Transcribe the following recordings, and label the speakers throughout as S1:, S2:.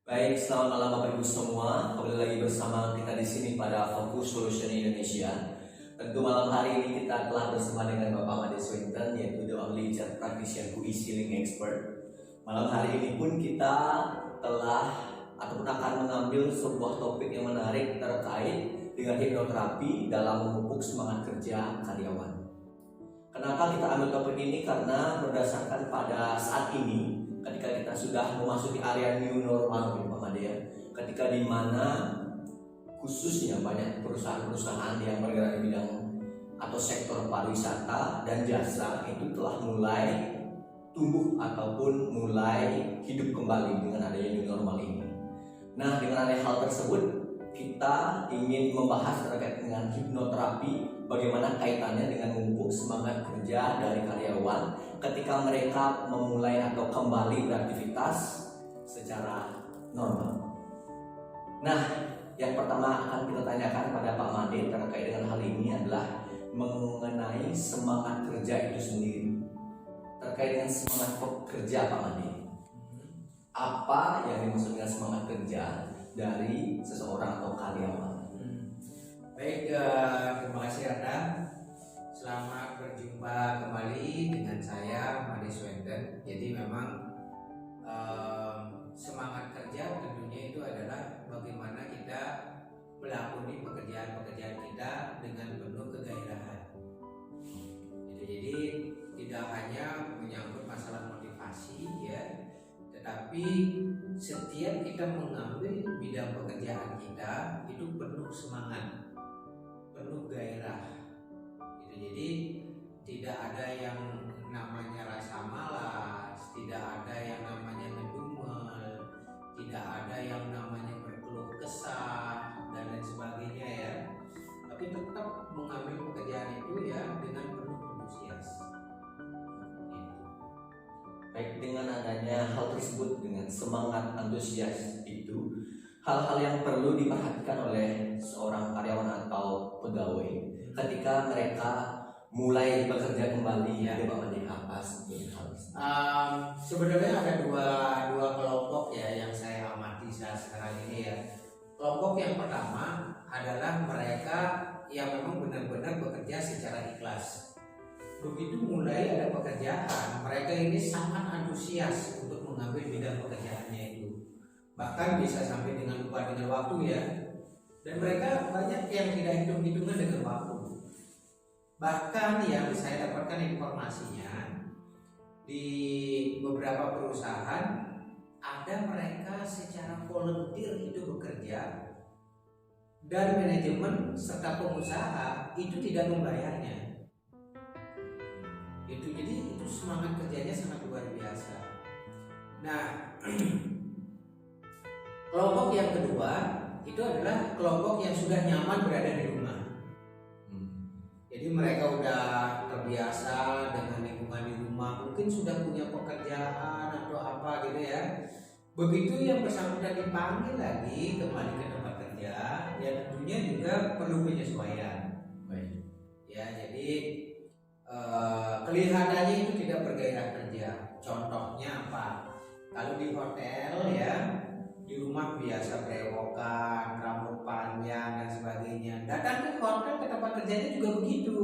S1: Baik, selamat malam Bapak Ibu semua. Kembali lagi bersama kita di sini pada Fokus Solution Indonesia. Tentu malam hari ini kita telah bersama dengan Bapak Made Swinton, yaitu The Only Chat Practitioner who is Healing Expert. Malam hari ini pun kita telah ataupun akan mengambil sebuah topik yang menarik terkait dengan hipnoterapi dalam memupuk semangat kerja karyawan. Kenapa kita ambil topik ini? Karena berdasarkan pada saat ini, ketika kita sudah memasuki area new normal, Pak Made, ya, ketika di mana khususnya banyak perusahaan-perusahaan yang bergerak di bidang atau sektor pariwisata dan jasa itu telah mulai tumbuh ataupun mulai hidup kembali dengan adanya new normal ini. Nah, dengan adanya hal tersebut, kita ingin membahas terkait dengan hipnoterapi, bagaimana kaitannya dengan memupuk semangat kerja dari karyawan ketika mereka memulai atau kembali beraktivitas secara normal. Nah, yang pertama akan kita tanyakan pada Pak Made terkait dengan hal ini adalah mengenai semangat kerja itu sendiri. Terkait dengan semangat kerja, Pak Made, apa yang dimaksud dengan semangat kerja dari seseorang atau karyawan?
S2: Baik, terima kasih Anda. Selamat berjumpa kembali dengan saya Made Swinton. Jadi memang semangat kerja tentunya itu adalah bagaimana kita melakoni pekerjaan-pekerjaan kita dengan penuh kegairahan. Jadi tidak hanya menyangkut masalah motivasi ya, tetapi setiap kita mengambil bidang pekerjaan kita itu penuh semangat, penuh gairah. Jadi tidak ada yang namanya rasa malas, tidak ada yang namanya ngedumel, tidak ada yang namanya berkeluh kesah dan lain sebagainya ya. Tapi tetap mengambil pekerjaan itu ya dengan penuh antusias.
S1: Baik, dengan adanya hal tersebut, dengan semangat antusias itu, hal-hal yang perlu diperhatikan oleh seorang karyawan atau pegawai ketika mereka mulai bekerja kembali ya, Pak Made, apa sebetulnya hal tersebut?
S2: Sebenarnya ada dua kelompok ya yang saya amati saat sekarang ini ya. Kelompok yang pertama adalah mereka yang memang benar-benar bekerja secara ikhlas. Begitu mulai ada pekerjaan, mereka ini sangat antusias untuk mengambil bidang pekerjaannya itu. Bahkan bisa sampai dengan lupa dengan waktu ya. Dan mereka banyak yang tidak hitung-hitungan dengan waktu. Bahkan yang saya dapatkan informasinya, di beberapa perusahaan ada mereka secara volunteer itu bekerja dan manajemen serta pengusaha itu tidak membayarnya. Jadi semangat kerjanya sangat luar biasa. Nah, kelompok yang kedua itu adalah kelompok yang sudah nyaman berada di rumah. Jadi mereka udah terbiasa dengan lingkungan di rumah, mungkin sudah punya pekerjaan atau apa gitu ya. Begitu yang bersangkutan dipanggil lagi kembali ke tempat kerja, ya tentunya juga perlu penyesuaian.
S1: Baik.
S2: Ya, jadi kelihatannya itu tidak bergairah kerja. Contohnya apa? Kalau di hotel ya, di rumah biasa berewokan, rambut panjang dan sebagainya. Datang ke hotel ke tempat kerjanya juga begitu.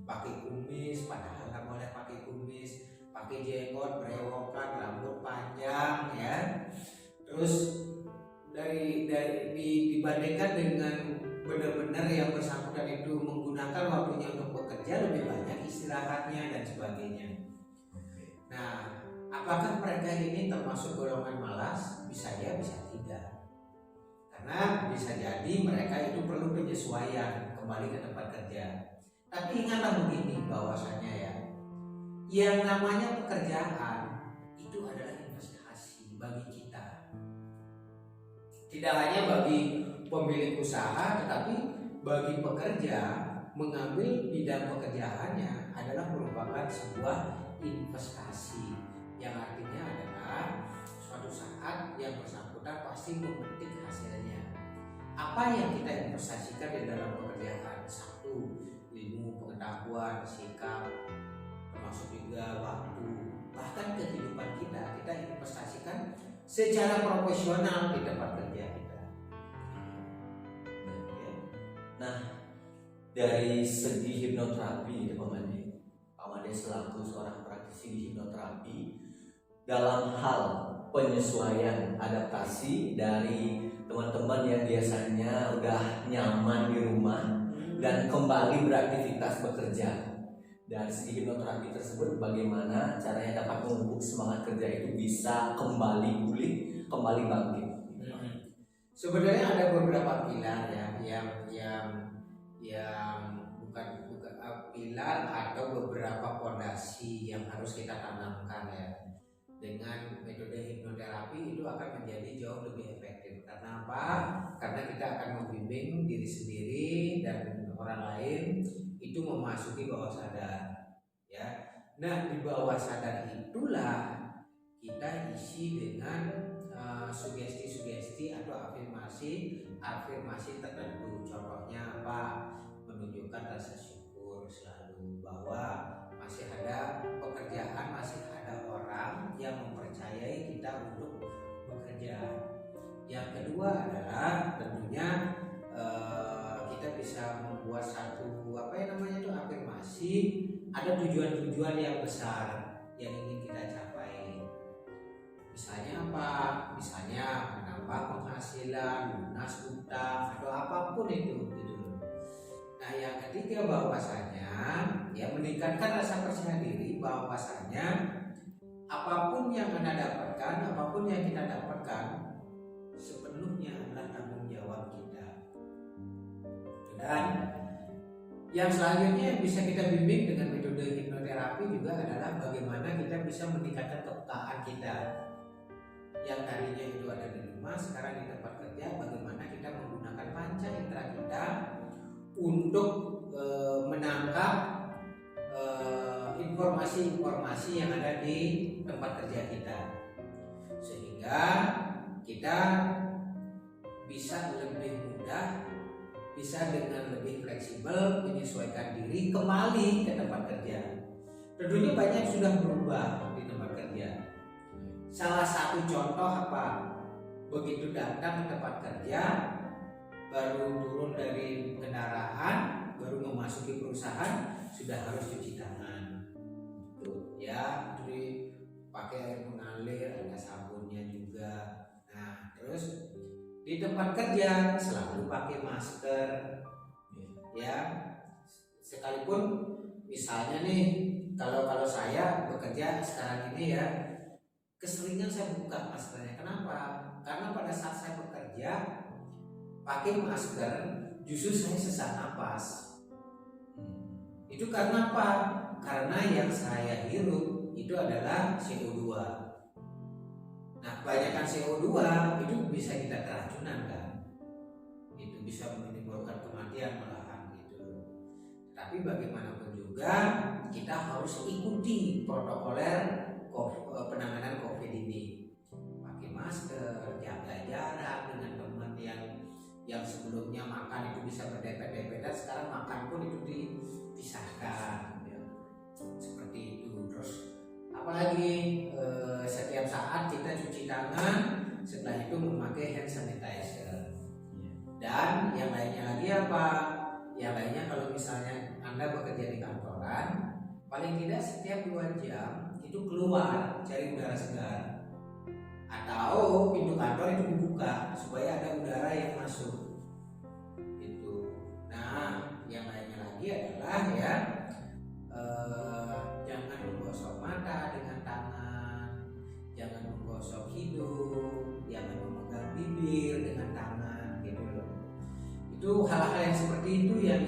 S2: Pakai kumis, padahal nggak boleh pakai kumis. Pakai jenggot, berewokan, rambut panjang ya. Terus dibandingkan dengan benar-benar yang bersangkutan itu menggunakan waktunya untuk bekerja, lebih banyak istirahatnya dan sebagainya. Nah, apakah mereka ini termasuk golongan malas? Bisa ya, bisa tidak. Karena bisa jadi mereka itu perlu penyesuaian kembali ke tempat kerja. Tapi ingatlah begini bahwasanya ya, yang namanya pekerjaan itu adalah investasi bagi kita. Tidak hanya bagi pemilik usaha, tetapi bagi pekerja, mengambil bidang pekerjaannya adalah merupakan sebuah investasi, yang artinya adalah suatu saat yang bersangkutan pasti memetik hasilnya. Apa yang kita investasikan di dalam pekerjaan? Satu, ilmu, pengetahuan, sikap, termasuk juga waktu, bahkan kehidupan kita investasikan secara profesional di tempat kerja kita.
S1: Nah, dari segi hipnoterapi itu Pak Made selaku seorang praktisi di hipnoterapi, dalam hal penyesuaian adaptasi dari teman-teman yang biasanya udah nyaman di rumah dan kembali beraktivitas bekerja, dari segi hipnoterapi tersebut bagaimana caranya dapat memupuk semangat kerja itu bisa kembali pulih, kembali bangkit?
S2: Sebenarnya ada beberapa pilar ya yang bukan pilar atau beberapa fondasi yang harus kita tanamkan ya. Dengan metode hipnoterapi itu akan menjadi jauh lebih efektif. Karena apa? Karena kita akan membimbing diri sendiri dan orang lain itu memasuki bawah sadar ya. Nah, di bawah sadar itulah kita isi dengan sugesti-sugesti atau afirmasi tertentu. Contohnya apa? Menunjukkan rasa syukur selalu bahwa masih ada pekerjaan, masih ada orang yang mempercayai kita untuk bekerja. Yang kedua adalah tentunya kita bisa membuat satu afirmasi, ada tujuan-tujuan yang besar yang ingin kita capai. Misalnya apa? Misalnya menambah penghasilan, lunas utang atau apapun itu gitu. Nah, yang ketiga bahwasanya ya meningkatkan rasa percaya diri bahwasanya apapun yang Anda dapatkan, apapun yang kita dapatkan sepenuhnya adalah tanggung jawab kita. Dan yang selanjutnya yang bisa kita bimbing dengan metode hipnoterapi juga adalah bagaimana kita bisa meningkatkan kepekaan kita. Yang tadinya itu ada di rumah, sekarang di tempat kerja, bagaimana kita menggunakan panca indera kita untuk menangkap informasi-informasi yang ada di tempat kerja kita, sehingga kita bisa lebih mudah, bisa dengan lebih fleksibel menyesuaikan diri kembali ke tempat kerja. Tentunya banyak sudah berubah di tempat kerja. Salah satu contoh apa? Begitu datang ke tempat kerja, baru turun dari kendaraan, baru memasuki perusahaan, sudah harus cuci tangan. Tuh, ya, jadi pakai air mengalir, ada sabunnya juga. Nah, terus di tempat kerja selalu pakai masker. Ya, sekalipun misalnya nih, kalau saya bekerja sekarang ini ya, keseringan saya buka maskernya. Kenapa? Karena pada saat saya bekerja pakai masker, justru saya sesak napas. Itu karena apa? Karena yang saya hirup itu adalah CO2. Nah, kebanyakan CO2 itu bisa kita keracunan kan? Itu bisa menimbulkan kematian malahan gitu. Tapi bagaimanapun juga kita harus ikuti protokoler penanganan COVID ini. Pakai masker, jaga jarak dengan teman yang sebelumnya makan itu bisa berdepet-depetan, sekarang makan pun itu dipisahkan ya. Seperti itu. Terus apalagi setiap saat kita cuci tangan, setelah itu memakai hand sanitizer. Dan yang lainnya lagi apa? Yang lainnya kalau misalnya Anda bekerja di kantoran, paling tidak setiap 2 jam itu keluar cari udara segar, atau pintu kantor itu dibuka supaya ada udara yang masuk itu. Nah, yang lainnya lagi adalah ya jangan menggosok mata dengan tangan, jangan menggosok hidung, jangan memegang bibir dengan tangan gitu loh. Itu hal-hal yang seperti itu yang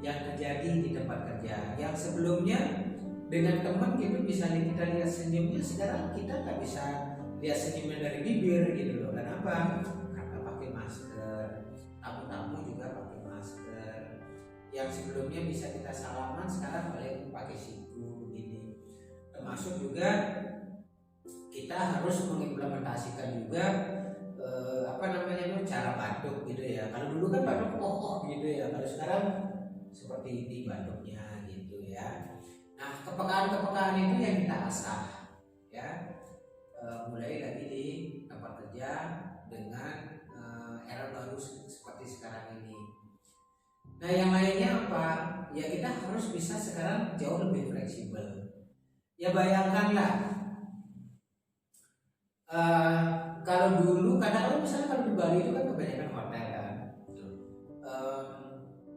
S2: terjadi di tempat kerja. Yang sebelumnya dengan teman gitu bisa kita lihat senyumnya, sekarang kita nggak bisa lihat senyumnya dari bibir gitu loh. Kenapa? Karena pakai masker. Tamu-tamu juga pakai masker. Yang sebelumnya bisa kita salaman, sekarang pakai siku begini. Termasuk juga kita harus mengimplementasikan juga cara batuk gitu ya. Kalau dulu kan batuk gitu ya. Kalau sekarang seperti ini batuknya gitu ya. Nah, kepekaan itu yang kita asah ya. mulai lagi di tempat kerja dengan era baru seperti sekarang ini. Nah, yang lainnya apa? Ya kita harus bisa sekarang jauh lebih fleksibel. Ya bayangkanlah, kalau dulu kadang-kadang misalnya kalau di Bali itu kan kebanyakan hotel kan.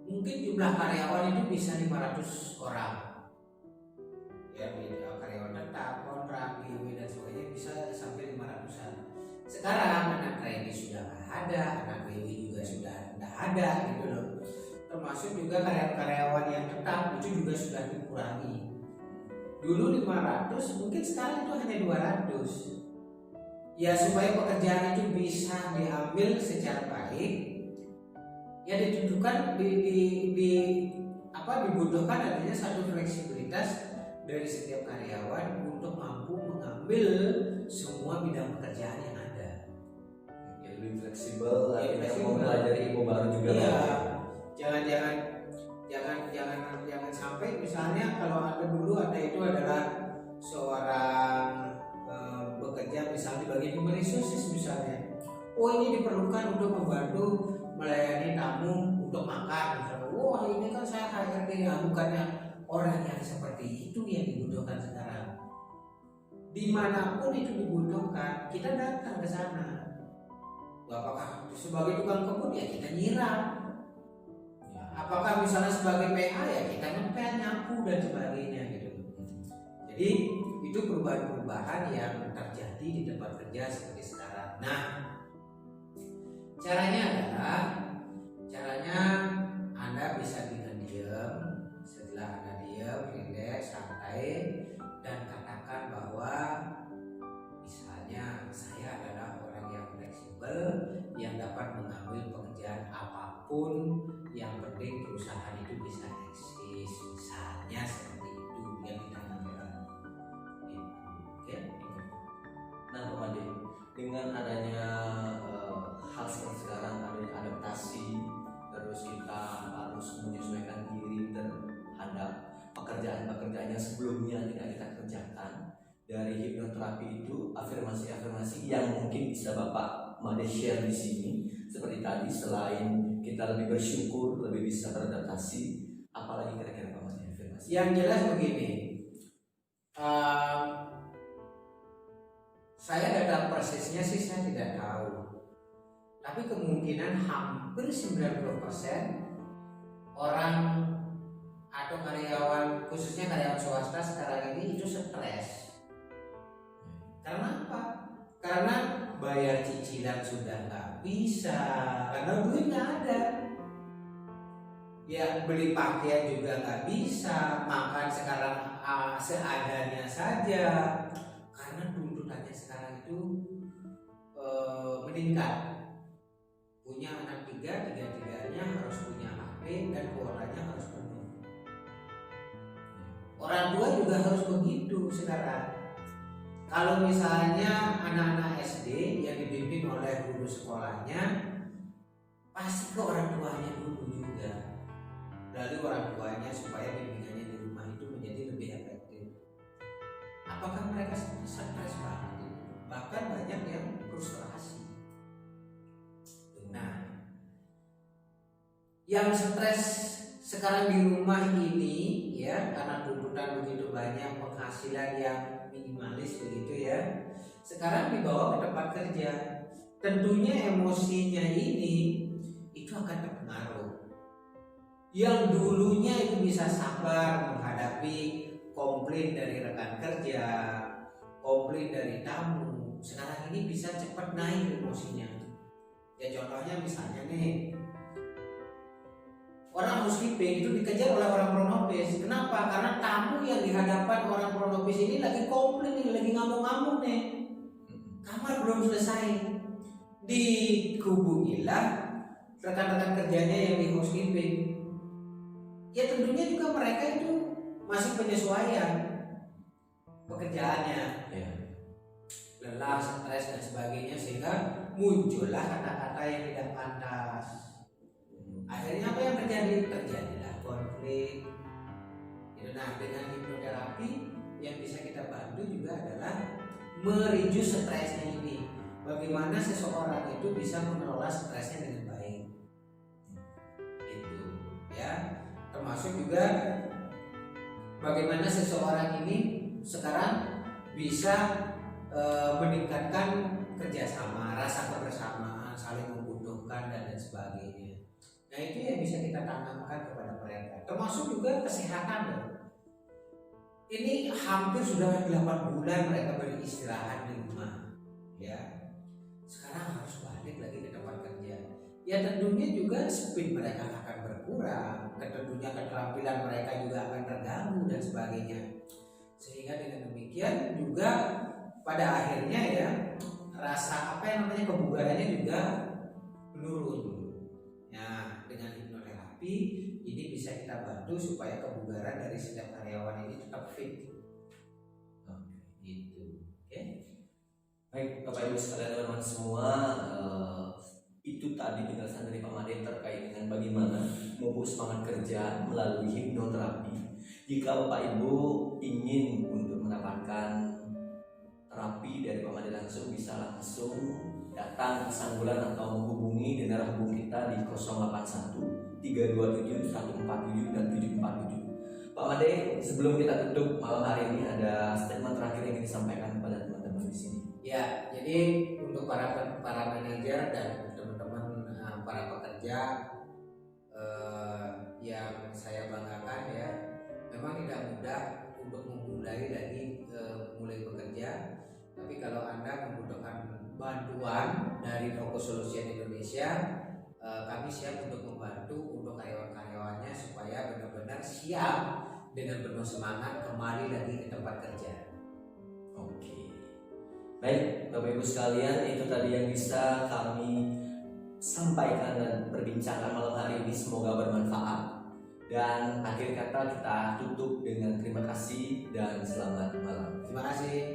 S2: Mungkin jumlah karyawan itu bisa 500 orang. Ya, karyawan tetap, kontrak, PW dan sebagainya bisa sampai 500-an. Sekarang anak trainee sudah nggak ada, anak PW juga sudah nggak ada gitu loh. Termasuk juga karyawan yang tetap itu juga sudah dikurangi. Dulu 500, mungkin sekarang itu hanya 200. Ya supaya pekerjaan itu bisa diambil secara baik, ya ditentukan dibutuhkan adanya satu fleksibilitas dari setiap karyawan untuk mampu mengambil semua bidang pekerjaan yang ada.
S1: Ya, lebih fleksibel, akhirnya mau belajar ilmu baru juga.
S2: Iya, jangan sampai misalnya kalau ada dulu itu adalah seorang bekerja misalnya di bagian human resources misalnya. Oh, ini diperlukan untuk membantu melayani tamu untuk makan misalnya. Wah, ini kan saya HRD, bukannya orang yang seperti itu yang dibutuhkan sekarang. Dimanapun itu dibutuhkan, kita datang ke sana. Apakah sebagai tukang kebun ya kita nyiram. Apakah misalnya sebagai PA ya kita ngepel, nyapu dan sebagainya gitu. Jadi itu perubahan-perubahan yang terjadi di tempat kerja seperti sekarang. Nah, caranya Anda bisa dengan diam. Setelah Anda diam, relax, santai, dan katakan bahwa misalnya saya adalah orang yang fleksibel, yang dapat mengambil pekerjaan apapun, yang penting perusahaan itu bisa eksis, misalnya seperti itu, yang tidak menyerang. Oke.
S1: Nah, Pak Made, dengan adanya hal seperti sekarang, adanya adaptasi, terus kita harus menyesuaikan diri terhadap pekerjaan-pekerjaan yang sebelumnya tidak kita kerjakan. Dari hipnoterapi itu afirmasi-afirmasi yang mungkin bisa Bapak Made share di sini. Seperti tadi, selain kita lebih bersyukur, lebih bisa beradaptasi, apalagi kira-kira Pak Made afirmasi?
S2: Yang jelas begini, saya data persisnya sih saya tidak tahu, tapi kemungkinan hampir 90% orang atau karyawan, khususnya karyawan swasta sekarang ini itu stres. Karena apa? Karena bayar cicilan sudah nggak bisa, karena duit nggak ada. Ya, beli pakaian juga nggak bisa, makan sekarang seadanya saja, karena tuntutannya sekarang itu meningkat. Punya anak tiga-tiganya harus punya HP dan kuotanya harus penuh. Orang tua juga harus begitu sekarang. Kalau misalnya anak-anak SD yang dibimbing oleh guru sekolahnya, pasti ke orang tuanya dulu juga. Lalu orang tuanya supaya bimbingannya di rumah itu menjadi lebih efektif. Apakah mereka stres banget? Bahkan banyak yang frustrasi. Nah, yang stres sekarang di rumah ini ya, karena tuntutan begitu banyak, penghasilan yang minimalis begitu ya, sekarang dibawa ke tempat kerja. Tentunya emosinya ini itu akan terpengaruh. Yang dulunya itu bisa sabar menghadapi komplain dari rekan kerja, komplain dari tamu, sekarang ini bisa cepat naik emosinya. Ya contohnya misalnya nih, orang housekeeping itu dikejar oleh orang pronopis. Kenapa? Karena tamu yang di hadapan orang pronopis ini lagi komplain nih, lagi ngamuk-ngamuk nih. Kamar belum selesai. Dihubungilah rekan-rekan kerjanya yang di housekeeping. Ya tentunya juga mereka itu masih penyesuaian pekerjaannya. Lelah, stres dan sebagainya, sehingga muncullah kata-kata yang tidak pantas. Akhirnya apa yang terjadi? Terjadilah konflik. Nah, dengan hipnoterapi yang bisa kita bantu juga adalah meriju stresnya ini. Bagaimana seseorang itu bisa mengelola stresnya dengan baik. Itu ya. Termasuk juga bagaimana seseorang ini sekarang bisa meningkatkan kerjasama, rasa kebersamaan, saling membutuhkan dan lain sebagainya. Nah itu yang bisa kita tanamkan kepada mereka. Termasuk juga kesehatan. Ini hampir sudah 8 bulan mereka beristirahat di rumah, ya. Sekarang harus balik lagi ke tempat kerja. Ya tentunya juga speed mereka akan berkurang, tentunya keterampilan mereka juga akan terganggu dan sebagainya. Sehingga dengan demikian juga pada akhirnya ya rasa kebugarannya juga menurun. Ya dengan hipnoterapi ini bisa kita bantu supaya kebugaran dari setiap karyawan ini tetap fit. Gitu. Oke.
S1: Baik, Bapak Ibu sekalian teman-teman semua, itu tadi penjelasan dari Pak Made terkait dengan bagaimana memupuk semangat kerja melalui hipnoterapi. Jika Bapak Ibu ingin untuk mendapatkan terapi dari Pak Made langsung, bisa langsung datang ke Sanggulan atau menghubungi dengan hubung kita di 081 327 147 dan 747. Pak Made, sebelum kita tutup malam hari ini ada statement terakhir yang ingin disampaikan kepada teman-teman di sini.
S2: Ya, jadi untuk para manajer dan teman-teman para pekerja yang saya banggakan ya, memang tidak mudah untuk memulai lagi mulai bekerja. Tapi kalau Anda membutuhkan bantuan dari Fokus Solution Indonesia, kami siap untuk membantu untuk karyawan-karyawannya supaya benar-benar siap dengan penuh semangat kembali lagi ke tempat kerja.
S1: Oke. Baik, Bapak Ibu sekalian, itu tadi yang bisa kami sampaikan dan perbincangkan malam hari ini. Semoga bermanfaat. Dan akhir kata kita tutup dengan terima kasih dan selamat malam.
S2: Terima kasih.